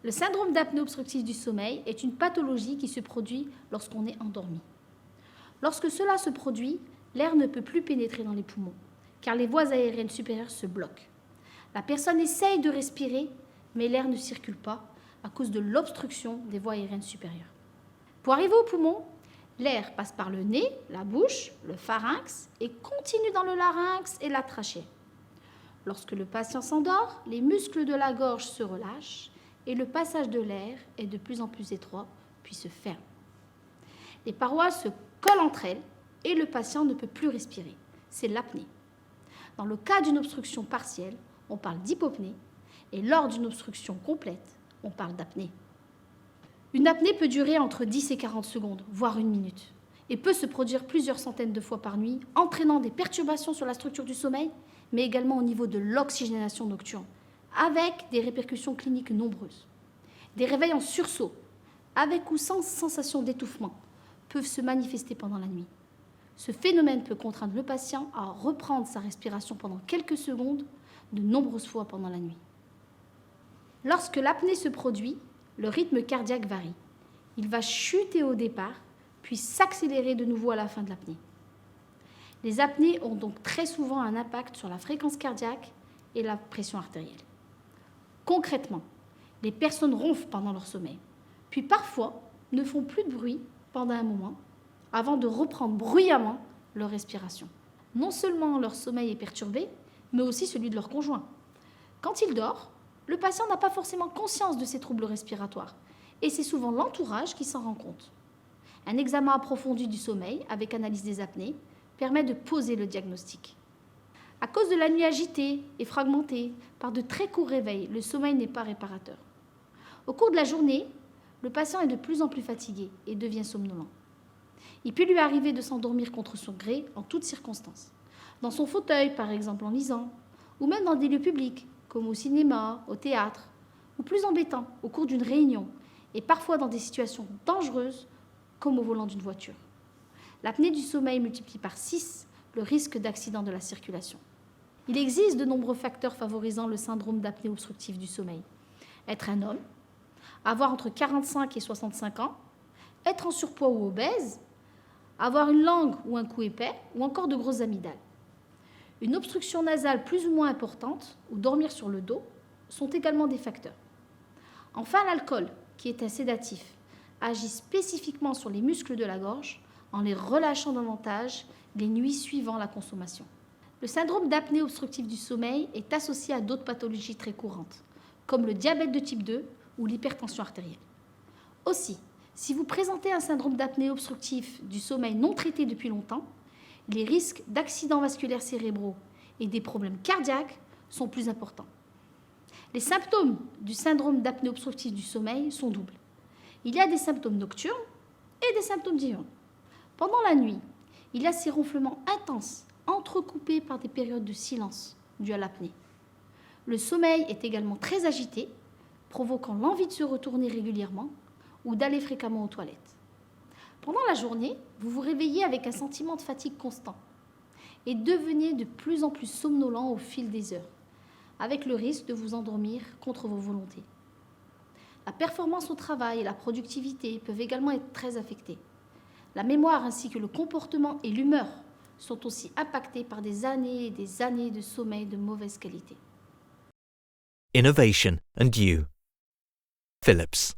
Le syndrome d'apnée obstructive du sommeil est une pathologie qui se produit lorsqu'on est endormi. Lorsque cela se produit, l'air ne peut plus pénétrer dans les poumons, car les voies aériennes supérieures se bloquent. La personne essaye de respirer, mais l'air ne circule pas à cause de l'obstruction des voies aériennes supérieures. Pour arriver aux poumons, l'air passe par le nez, la bouche, le pharynx et continue dans le larynx et la trachée. Lorsque le patient s'endort, les muscles de la gorge se relâchent et le passage de l'air est de plus en plus étroit, puis se ferme. Les parois se collent entre elles et le patient ne peut plus respirer. C'est l'apnée. Dans le cas d'une obstruction partielle, on parle d'hypopnée et lors d'une obstruction complète, on parle d'apnée. Une apnée peut durer entre 10 et 40 secondes, voire une minute, et peut se produire plusieurs centaines de fois par nuit, entraînant des perturbations sur la structure du sommeil, mais également au niveau de l'oxygénation nocturne, avec des répercussions cliniques nombreuses. Des réveils en sursaut, avec ou sans sensation d'étouffement, peuvent se manifester pendant la nuit. Ce phénomène peut contraindre le patient à reprendre sa respiration pendant quelques secondes, de nombreuses fois pendant la nuit. Lorsque l'apnée se produit, le rythme cardiaque varie. Il va chuter au départ, puis s'accélérer de nouveau à la fin de l'apnée. Les apnées ont donc très souvent un impact sur la fréquence cardiaque et la pression artérielle. Concrètement, les personnes ronflent pendant leur sommeil, puis parfois ne font plus de bruit pendant un moment, avant de reprendre bruyamment leur respiration. Non seulement leur sommeil est perturbé, mais aussi celui de leur conjoint. Quand il dort, le patient n'a pas forcément conscience de ses troubles respiratoires, et c'est souvent l'entourage qui s'en rend compte. Un examen approfondi du sommeil, avec analyse des apnées, permet de poser le diagnostic. À cause de la nuit agitée et fragmentée par de très courts réveils, le sommeil n'est pas réparateur. Au cours de la journée, le patient est de plus en plus fatigué et devient somnolent. Il peut lui arriver de s'endormir contre son gré en toutes circonstances. Dans son fauteuil, par exemple en lisant, ou même dans des lieux publics, comme au cinéma, au théâtre, ou plus embêtant, au cours d'une réunion, et parfois dans des situations dangereuses, comme au volant d'une voiture. L'apnée du sommeil multiplie par 6 le risque d'accident de la circulation. Il existe de nombreux facteurs favorisant le syndrome d'apnée obstructive du sommeil. Être un homme, avoir entre 45 et 65 ans, être en surpoids ou obèse, avoir une langue ou un cou épais, ou encore de grosses amygdales. Une obstruction nasale plus ou moins importante, ou dormir sur le dos, sont également des facteurs. Enfin, l'alcool, qui est un sédatif, agit spécifiquement sur les muscles de la gorge en les relâchant davantage les nuits suivant la consommation. Le syndrome d'apnée obstructive du sommeil est associé à d'autres pathologies très courantes, comme le diabète de type 2 ou l'hypertension artérielle. Aussi, si vous présentez un syndrome d'apnée obstructive du sommeil non traité depuis longtemps, les risques d'accidents vasculaires cérébraux et des problèmes cardiaques sont plus importants. Les symptômes du syndrome d'apnée obstructive du sommeil sont doubles. Il y a des symptômes nocturnes et des symptômes diurnes. Pendant la nuit, il y a ces ronflements intenses, entrecoupés par des périodes de silence dues à l'apnée. Le sommeil est également très agité, provoquant l'envie de se retourner régulièrement ou d'aller fréquemment aux toilettes. Pendant la journée, vous vous réveillez avec un sentiment de fatigue constant et devenez de plus en plus somnolent au fil des heures, avec le risque de vous endormir contre vos volontés. La performance au travail et la productivité peuvent également être très affectées. La mémoire ainsi que le comportement et l'humeur sont aussi impactés par des années et des années de sommeil de mauvaise qualité. Innovation and you. Philips.